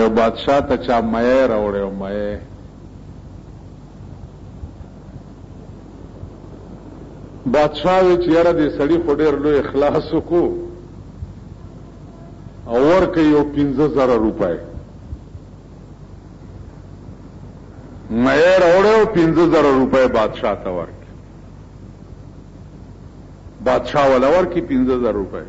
یو بادشاہ ته چا مې راوړې او مې بادشاہ وی چې یاره دې سړي خو ډېر لوی اخلاص وکړو او ورکړ یو 15,000 روپۍ مې راوړې او 15,000 روپۍ بادشاہ ته ورکړ بادشاہ ولا ورکړي 15,000 روپۍ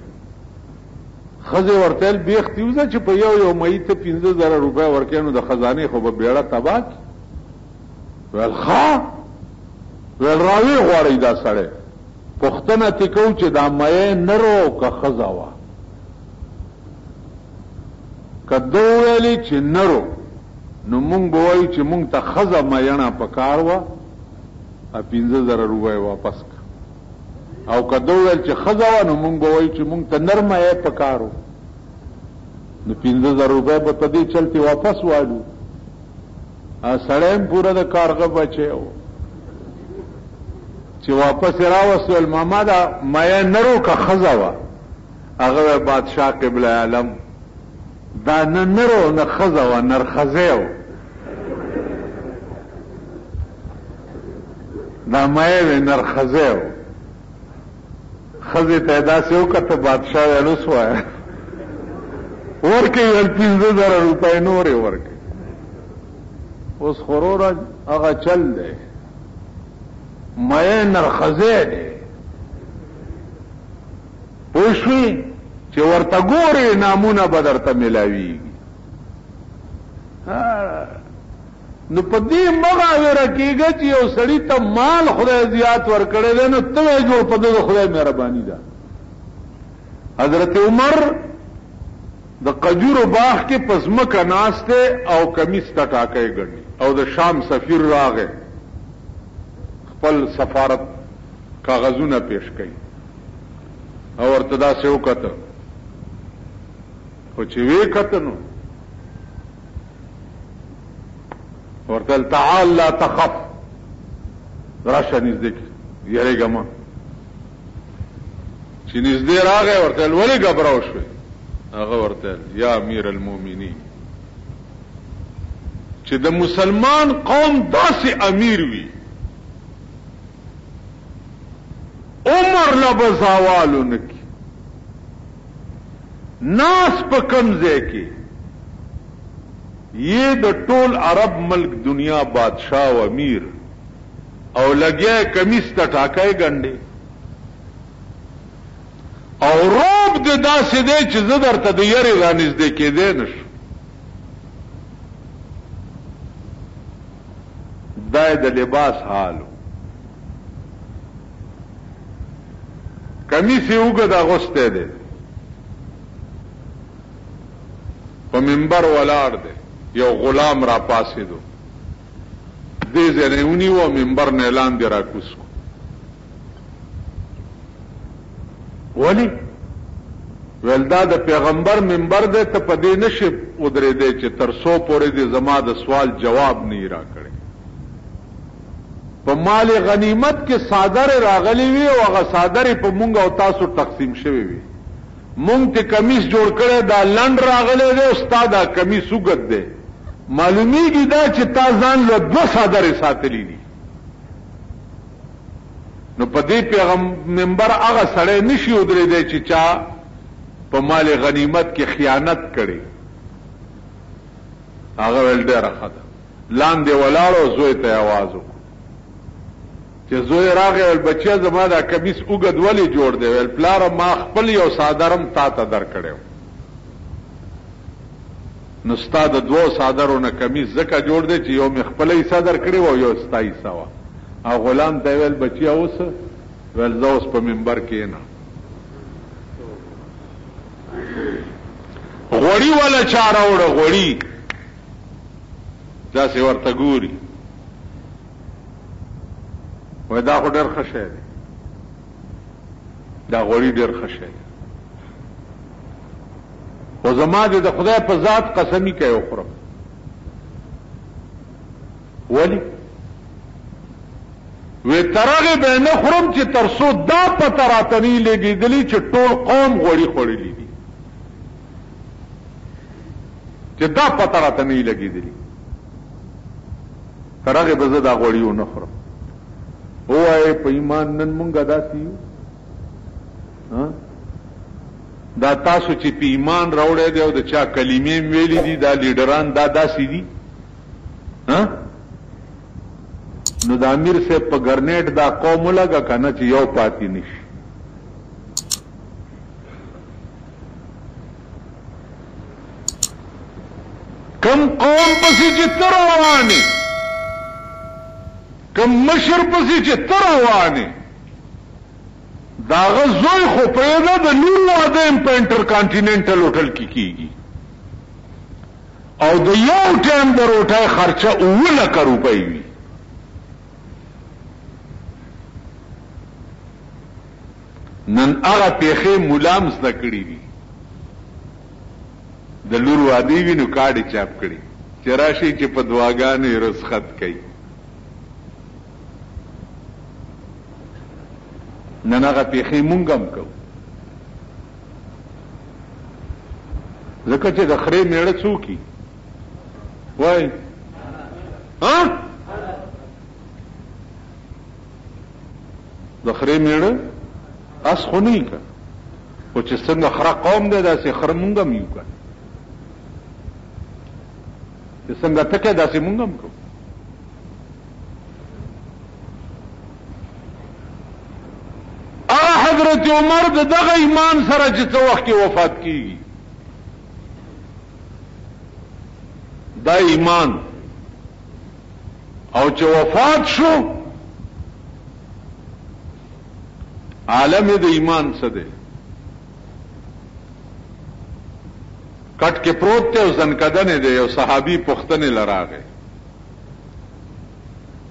خزه ورتل بیختی وزه چې په یو مې ته 15,000 روپۍ ورکې نو د خزانه خو به بیړه تباک ول ښا ول راوي غواړي دا سړی پښتنه تکو چې دا مې نرو که خزا وا کدو ویلي چې نرو نو مونږ به وایو چې مونږ ته خزا مېنا پکار وا 15,000 روپۍ واپس او کدو ویل چې خزا وا نو مونږ به وایو چې مونږ ته نرمه یې پکارو نو 15,000 روپۍ به په دې چلتي واپس واړو سړی پوره د کارغه بچو چې واپس راوستل ماما دا مې نرو که خزا وا هغه بادشاہ قبله عالم دا نه نرو نه خزا وا نر خزیو دا مې نر خزیو خزه پیدا سیو کته بادشاہ ولو سوای ورکه ول 15,000 روپۍ نورې ورکه اوس خورور هغه چل دی مې نر خزه دی پوښوي چې ورته ګوري نامونه بدرته ملاويږي نو په دې مغاوره کېږي چې یو سړی ته مال خدای زیات ورکړي دی نو ته جوړ په دې خدای مهرباني ده حضرت عمر د قجورو باغ کې پزمکه ناشته او کمیس ته ټاکې ګڼي او د شام سفیر راغی خپل سفارت کاغذونه پیش کړي او ورته دا څه وکړه خو چې وی کته نو ورته تعال لا تخف راشه نږدې یریګه ما چې نږدې راغی ورته ولې غبراو شو هغه ورته یا امیر المؤمنین چې د مسلمان قوم داسې امیر وي عمر لبزاوالو نکی ناس په کمزه کې یہ د ټول عرب ملک دنیا بادشاہ و امیر او لګیا کمیس ته ټاکای ګنډي او روب د داسې دی چې زه درته د یری رانږدې کېدی نشم دا د لباس حالو کمیس یې اوږد اغوستی دی په منبر ولاړ دی یو غلام را پاسېدو دې ځای نه ونیو منبر نه لاندې را کوز کړو ولی ویل دا د پیغمبر منبر دی ته په دې نشي ودرېدی چې تر څو پورې دې زما د سوال جواب نه را کړی په مال غنیمت کې صادره راغلی وي او هغه صادره په مونږ او تاسو تقسیم شوی وي مونږ ته کمیس جوړ کړی دا لند راغلی دی استاد دا کمیس وګد دی معلومیږي دا چې تا ځان له 2 صادره ساتلی دي نو په دې پیغمبر هغه سړی نشي ودرېدی چې چا په مال غنیمت کې خیانت کړي هغه ول ډېر خطا لاندې ولاړو زوی ته आवाज وکړ چې زوی راغی ول بچیا زما دا کمیس وګد ولی جوړ دی ول پلار ما خپل یو صادرم تا ته در کړو نو ستاد 2 صادرونه کمیس زکه جوړ دی چې یو مې خپلې صادر کړی او یو ستای سوا او غلام ته ویل بچیا اوس ول زه اوس په منبر کې نه غوړی ولا چاره وړه غوړی دا څه ورته ګوري وای دا خو ډېر ښه شی دی دا غوړی ډېر ښه شی دی خو زما د خدای په ذات قسمی کوي وخورم ولی وی ترغه به نه خورم چې ترسو دا پته راتنی لګیدلی چې ټول قوم غوړی خوړلی دي چې دا پته راته نه لګېدلې تر هغې به زه دا غوړي ونه خورم. ووایې په ایمان نن مونږ داسې یو دا تاسو چې په ایمان راوړی دی او د چا کلمې ویلي دي دا لیډران دا داسې دي نو د امیر صاحب په ګرنیټ دا قوم ولګه که نه چې یو پاتې نشي. کم قوم پسې چې ته روانې کم مشر پسې چې ته روانې د هغه زوی خو پرېږده د لور واده یم په انټر کانټیننټل هوټل کې کېږي او د یو ټایم د روټۍ خرچه 9 لکه روپۍ وي. نن هغه پیښې ملام زده کړي دي د لور واده وي نو کاډې چاپ کړي چې راشي چې په دعاګانې رسخت کوي. نن هغه پیښې مونږ هم کوو ځکه چې د خرې میړه څوک وای د خرې میړه اس خو نه که او چې څنګه خره قوم دی داسې خره مونږ هم یو که چې څنګه ته کې داسې مونږ هم کوو. حضرت عمر دغه ایمان سره چې څه وخت کې وفات کیږي دا ایمان او چې وفات شو عالم د ایمان څه دی کټ کې پروت دی او زنکدنې دی یو صحابي پوښتنې لراغې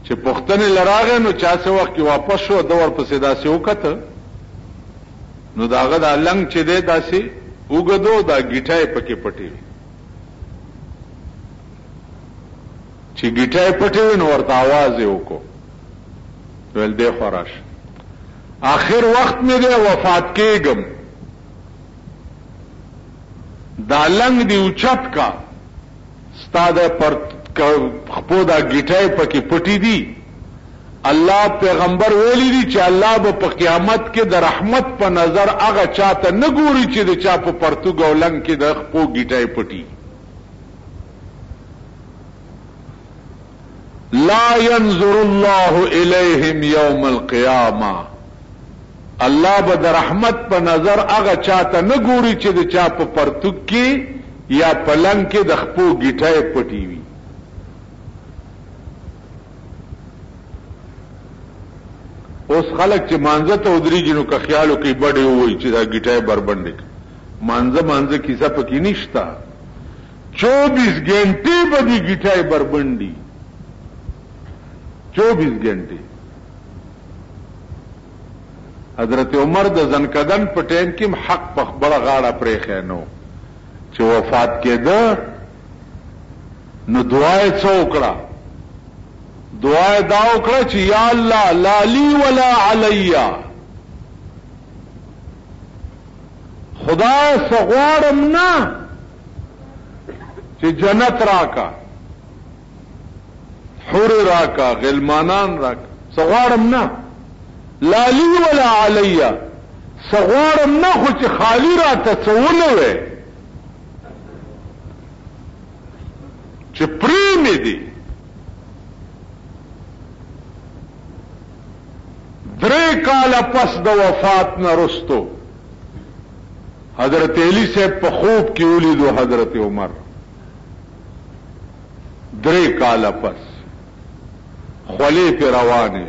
چې پوښتنې لراغې نو چا څه وخت کې واپس شو د ورپسې داسې وکته نو داغه دا لنګ چې دی داسې وګدو دا ګیټای پکې پټې وي چې ګیټای پټې وي نو ورته आवाज یې وکړو ویل دی خوراش آخر وخت مې دی وفات کېږم دا لنګ دی اوچت کا ستا د پر خپو دا ګیټای پکې پټې دي الله پیغمبر ویلی دی چې الله به په قیامت کې د رحمت په نظر هغه چاته نه ګوري چې د چا په پرتوګ او لنګ کې د خپو ګیټای پټي. لا ينظر الله الیهم یوم القیامه الله به د رحمت په نظر هغه چاته نه ګوري چې د چا په پرتوګ کې یا په لنګ کې د خپو ګیټای پټي وي. اوس خلک چې مانزه ته ودرېږي نو که خیالو کې بډې ووایي چې دا ګیټای بربنډې مانزه کیسه پکې نشته 24 घंटे به دې ګیټای بربنډي 24 घंटे. حضرت عمر د زنکدن په ټیم کې حق په خبره غاړه پرېښی نو چې وفات کېده نو دعا یې څه وکړه دعا دا وکړه چې یا الله لا لی ولا علی خدای سغوارم نه چې جنت راکا حور راکا غلمانان راکا سغوارم نه لا لی ولا علی سغوارم نه خو چې خالی را تصونه وي چې پریمې دي 3 کاله پس د وفات نه رستو حضرت علی صاحب په خوب کې ولیدو حضرت عمر 3 کاله پس خولې په روانه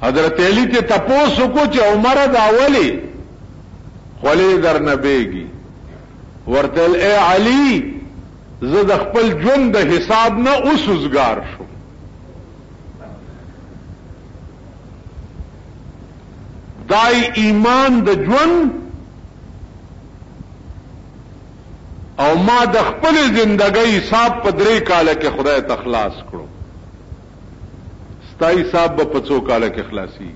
حضرت علی ته تپوس کو چې عمر دا اولی خولې در نه بیږي ورته اے علی زه د خپل ژوند د حساب نه اوسوزګار شو دای ایمان د ژوند او ما د خپل زندګۍ حساب په 3 کاله کې خدای ته خلاص کړو ستا حساب په 5 کاله کې خلاصي